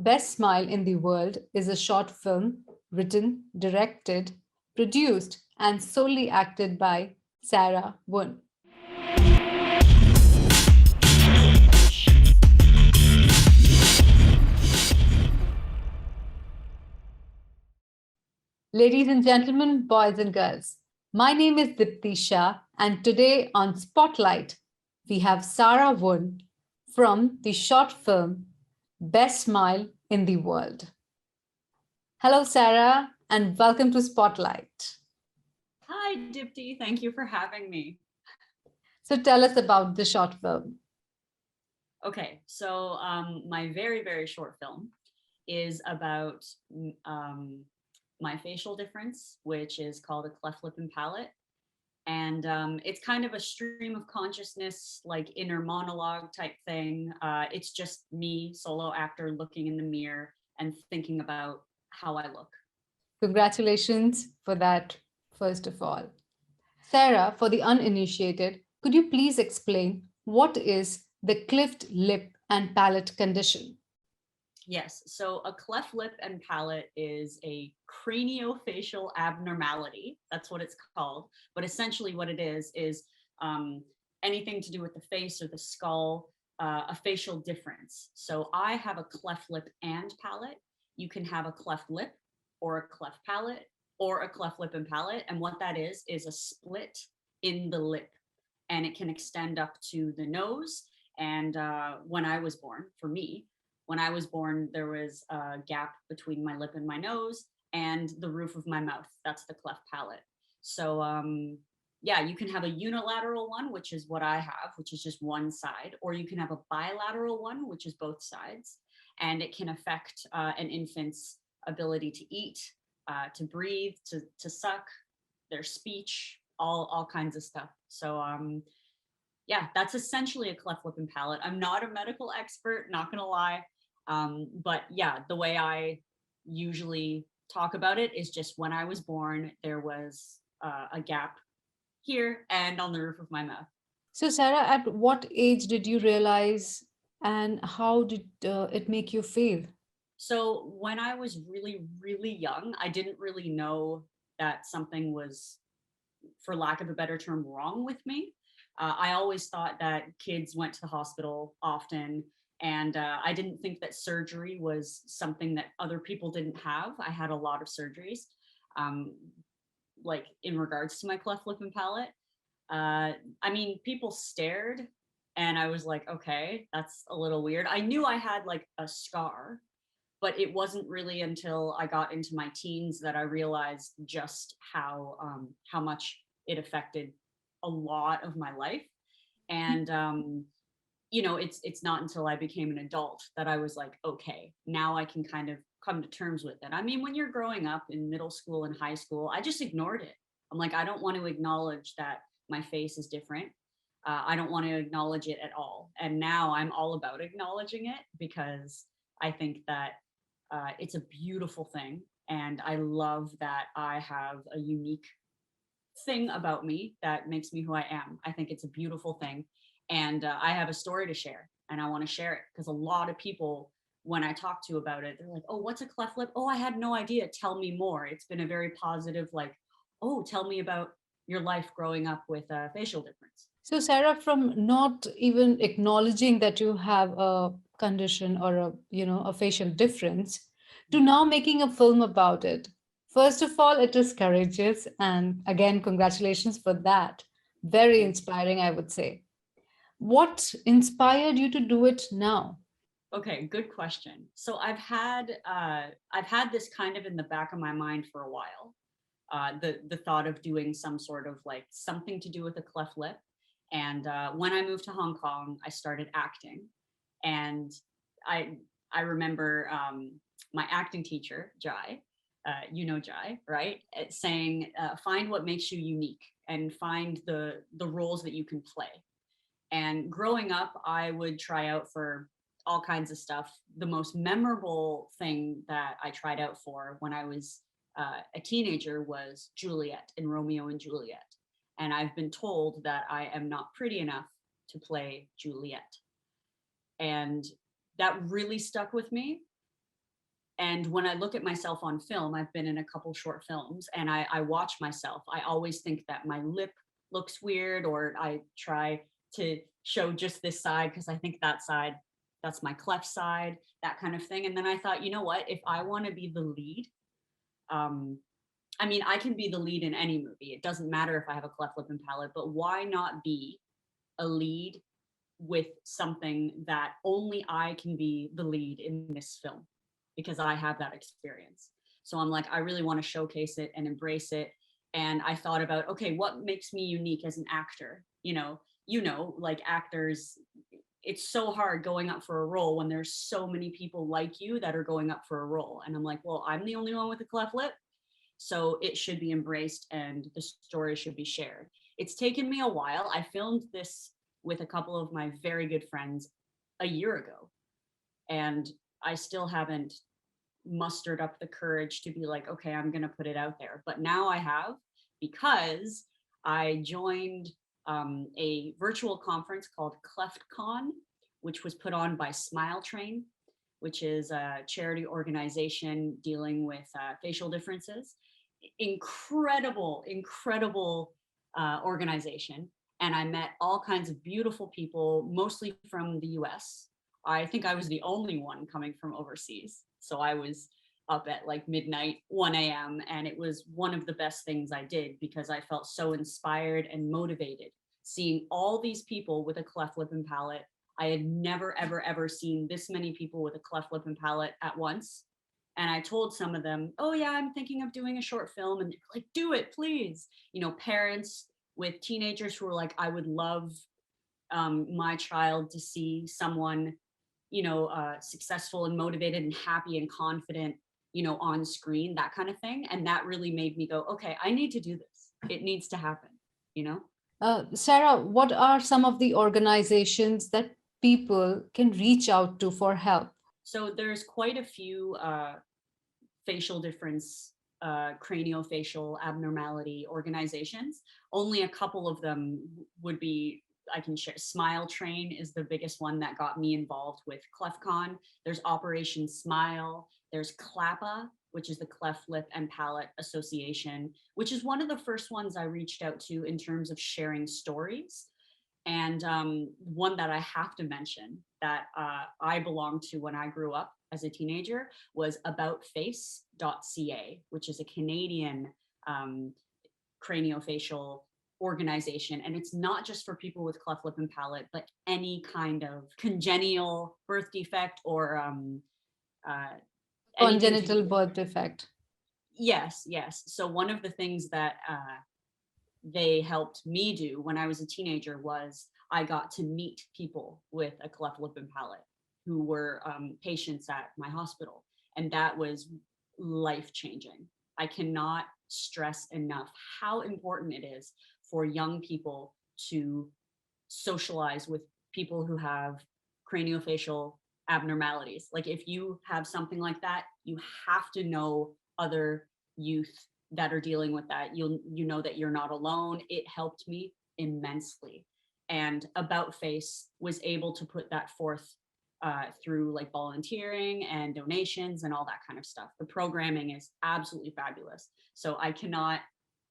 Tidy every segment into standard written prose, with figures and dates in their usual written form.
Best Smile in the World is a short film written, directed, produced, and solely acted by Sarah Wun. Ladies and gentlemen, boys and girls, my name is Diptii Shah, and today on Spotlight, we have Sarah Wun from the short film Best Smile in the World. Hello, Sarah, and welcome to Spotlight. Hi, Diptii. Thank you for having me. So tell us about the short film. Okay, so my very, very short film is about my facial difference, which is called a cleft lip and palate. And it's kind of a stream of consciousness, like inner monologue type thing. It's just me, solo actor, looking in the mirror and thinking about how I look. Congratulations for that, first of all. Sarah, for the uninitiated, could you please explain what is the cleft lip and palate condition? Yes, so a cleft lip and palate is a craniofacial abnormality. That's what it's called. But essentially, what it is anything to do with the face or the skull, a facial difference. So I have a cleft lip and palate. You can have a cleft lip or a cleft palate or a cleft lip and palate. And what that is a split in the lip. And it can extend up to the nose. And when I was born, for me, when I was born, there was a gap between my lip and my nose and the roof of my mouth. That's the cleft palate. So yeah, you can have a unilateral one, which is what I have, which is just one side, or you can have a bilateral one, which is both sides. And it can affect an infant's ability to eat, to breathe, to suck, their speech, all kinds of stuff. So yeah, that's essentially a cleft lip and palate. I'm not a medical expert, not gonna lie. But yeah, the way I usually talk about it is just when I was born, there was a gap here and on the roof of my mouth. So, Sarah, at what age did you realize and how did it make you feel? So when I was really, really young, I didn't really know that something was, for lack of a better term, wrong with me. I always thought that kids went to the hospital often, and I didn't think that surgery was something that other people didn't have. I had a lot of surgeries, um, like in regards to my cleft lip and palate. I mean, people stared, and I was like, okay, that's a little weird. I knew I had like a scar, but it wasn't really until I got into my teens that I realized just how much it affected a lot of my life. And you know, it's not until I became an adult that I was like, okay, now I can kind of come to terms with it. I mean, when you're growing up in middle school and high school, I just ignored it. I'm like, I don't want to acknowledge that my face is different. I don't want to acknowledge it at all. And now I'm all about acknowledging it because I think that it's a beautiful thing. And I love that I have a unique thing about me that makes me who I am. I think it's a beautiful thing. And I have a story to share and I want to share it because a lot of people, when I talk to about it, they're like, oh, what's a cleft lip? Oh, I had no idea. Tell me more. It's been a very positive, like, oh, tell me about your life growing up with a facial difference. So, Sarah, from not even acknowledging that you have a condition or a facial difference to now making a film about it. First of all, it is courageous, and again, congratulations for that. Very Thank you. inspiring, I would say. What inspired you to do it now? Okay, good question. So I've had this kind of in the back of my mind for a while. The thought of doing some sort of like something to do with a cleft lip. And when I moved to Hong Kong, I started acting, and I I remember my acting teacher Jai, you know Jai, right? Saying, find what makes you unique and find the roles that you can play. And growing up, I would try out for all kinds of stuff. The most memorable thing that I tried out for when I was a teenager was Juliet in Romeo and Juliet. And I've been told that I am not pretty enough to play Juliet. And that really stuck with me. And when I look at myself on film, I've been in a couple short films, and I watch myself. I always think that my lip looks weird, or I try to show just this side because I think that side, that's my cleft side, that kind of thing. And then I thought, you know what? If I want to be the lead, um, I mean, I can be the lead in any movie. It doesn't matter if I have a cleft lip and palate, but why not be a lead with something that only I can be the lead in this film because I have that experience. So I'm like, I really want to showcase it and embrace it. And I thought about, okay, what makes me unique as an actor? Like actors, it's so hard going up for a role when there's so many people like you that are going up for a role. And I'm like, well, I'm the only one with a cleft lip. So it should be embraced and the story should be shared. It's taken me a while. I filmed this with a couple of my very good friends a year ago, and I still haven't mustered up the courage to be like, okay, I'm going to put it out there. But now I have, because I joined a virtual conference called CleftCon, which was put on by Smile Train, which is a charity organization dealing with facial differences. Incredible organization. And I met all kinds of beautiful people, mostly from the US. I think I was the only one coming from overseas. So I was up at like midnight, 1 a.m. And it was one of the best things I did because I felt so inspired and motivated seeing all these people with a cleft lip and palate. I had never, ever, ever seen this many people with a cleft lip and palate at once. And I told some of them, oh yeah, I'm thinking of doing a short film. And they're like, do it, please. Parents with teenagers who were like, I would love my child to see someone, successful and motivated and happy and confident, on screen, that kind of thing. And that really made me go, okay, I need to do this. It needs to happen. Sarah, what are some of the organizations that people can reach out to for help? So there's quite a few facial difference, craniofacial abnormality organizations. Only a couple of them would be, I can share. Smile Train is the biggest one that got me involved with CleftCon. There's Operation Smile. There's CLAPA, which is the Cleft Lip and Palate Association, which is one of the first ones I reached out to in terms of sharing stories. And one that I have to mention that I belonged to when I grew up as a teenager was aboutface.ca, which is a Canadian craniofacial organization. And it's not just for people with cleft lip and palate, but any kind of congenital birth defect or congenital birth defect. Yes. So one of the things that they helped me do when I was a teenager was I got to meet people with a cleft lip and palate who were patients at my hospital. And that was life-changing. I cannot stress enough how important it is for young people to socialize with people who have craniofacial abnormalities. Like if you have something like that, you have to know other youth that are dealing with that. You know that you're not alone. It helped me immensely. And About Face was able to put that forth through like volunteering and donations and all that kind of stuff. The programming is absolutely fabulous. So I cannot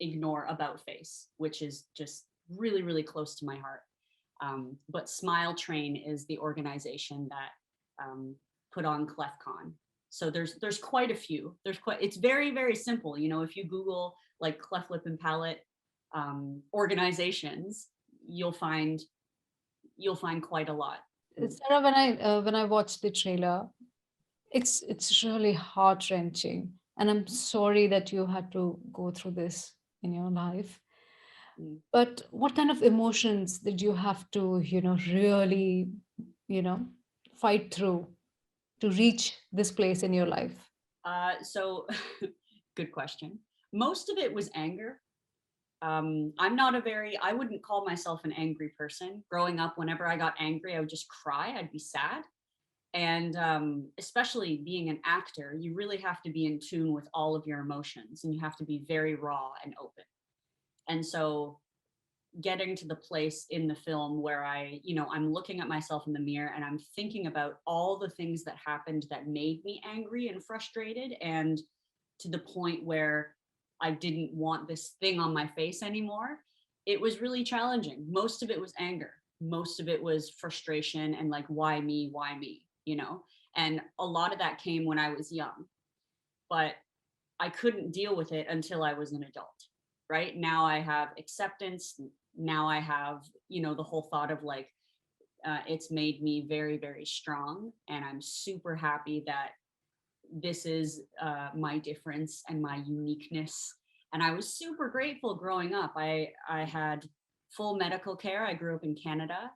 ignore About Face, which is just really, really close to my heart. But Smile Train is the organization that put on CleftCon. So there's quite a few. It's very, very simple. If you Google like cleft lip and palate organizations, you'll find quite a lot. Sarah, when I watched the trailer, it's really heart wrenching, and I'm sorry that you had to go through this in your life. But what kind of emotions did you have to, really, fight through to reach this place in your life? So good question. Most of it was anger. I'm not I wouldn't call myself an angry person. Growing up, whenever I got angry, I would just cry. I'd be sad. And especially being an actor, you really have to be in tune with all of your emotions and you have to be very raw and open. And so getting to the place in the film where I'm looking at myself in the mirror and I'm thinking about all the things that happened that made me angry and frustrated, and to the point where I didn't want this thing on my face anymore. It was really challenging. Most of it was anger. Most of it was frustration and like, why me, And a lot of that came when I was young, but I couldn't deal with it until I was an adult. Right now I have acceptance. Now I have, the whole thought of like, it's made me very, very strong. And I'm super happy that this is my difference and my uniqueness. And I was super grateful growing up. I had full medical care. I grew up in Canada.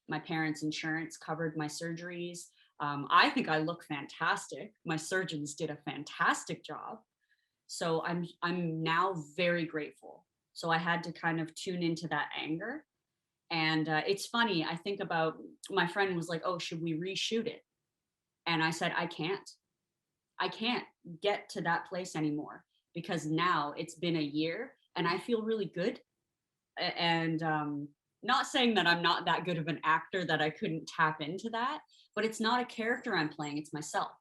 My parents' insurance covered my surgeries. I think I look fantastic. My surgeons did a fantastic job. So I'm now very grateful. So I had to kind of tune into that anger. And it's funny, I think about, my friend was like, oh, should we reshoot it? And I said, I can't get to that place anymore, because now it's been a year and I feel really good. And not saying that I'm not that good of an actor that I couldn't tap into that, but it's not a character I'm playing, it's myself.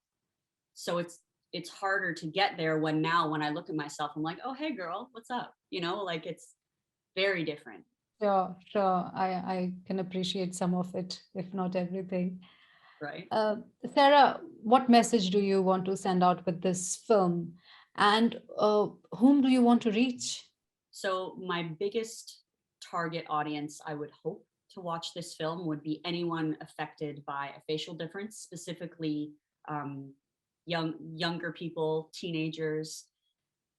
So it's harder to get there when I look at myself, I'm like, oh, hey girl, what's up? Like it's very different. Sure, sure. I can appreciate some of it, if not everything. Right. Uh, Sarah, what message do you want to send out with this film? And whom do you want to reach? So my biggest target audience, I would hope, to watch this film would be anyone affected by a facial difference, specifically younger people, teenagers.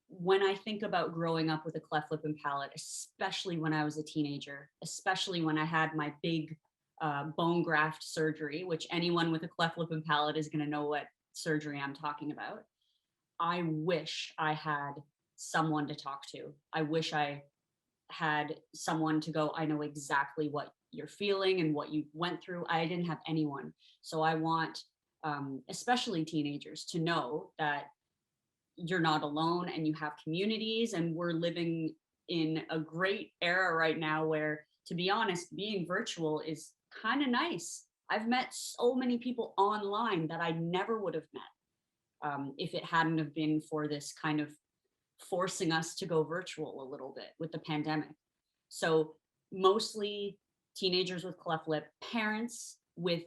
When I think about growing up with a cleft lip and palate, especially when I was a teenager, especially when I had my big bone graft surgery, which anyone with a cleft lip and palate is going to know what surgery I'm talking about. I wish I had someone to talk to. I wish I had someone to go, I know exactly what you're feeling and what you went through. I didn't have anyone. So I want, especially teenagers, to know that you're not alone and you have communities. And we're living in a great era right now where, to be honest, being virtual is kind of nice. I've met so many people online that I never would have met if it hadn't have been for this kind of forcing us to go virtual a little bit with the pandemic. So mostly teenagers with cleft lip, parents with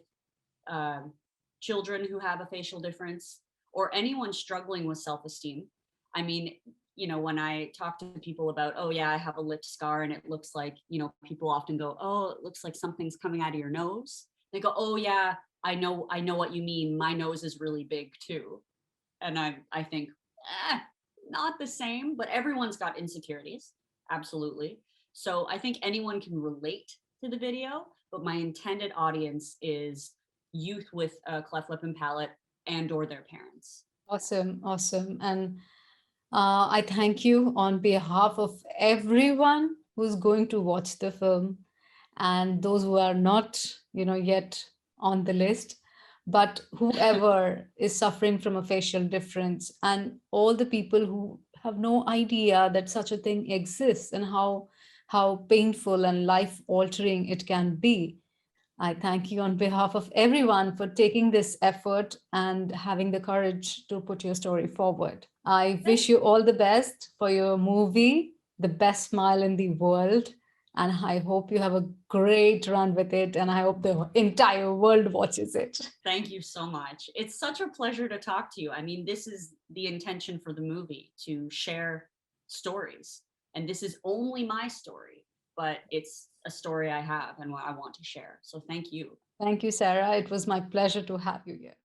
children who have a facial difference, or anyone struggling with self-esteem. I mean, when I talk to people about, oh yeah, I have a lip scar and it looks like, people often go, oh, it looks like something's coming out of your nose. They go, oh yeah, I know what you mean. My nose is really big too. And I think, not the same, but everyone's got insecurities. Absolutely. So I think anyone can relate to the video, but my intended audience is youth with a cleft lip and palate and or their parents. Awesome, awesome. And I thank you on behalf of everyone who's going to watch the film and those who are not, yet on the list, but whoever is suffering from a facial difference and all the people who have no idea that such a thing exists and how painful and life altering it can be. I thank you on behalf of everyone for taking this effort and having the courage to put your story forward. I wish you all the best for your movie, The Best Smile in the World. And I hope you have a great run with it. And I hope the entire world watches it. Thank you so much. It's such a pleasure to talk to you. I mean, this is the intention for the movie, to share stories. And this is only my story, but it's a story I have and what I want to share. So thank you. Thank you, Sarah. It was my pleasure to have you here.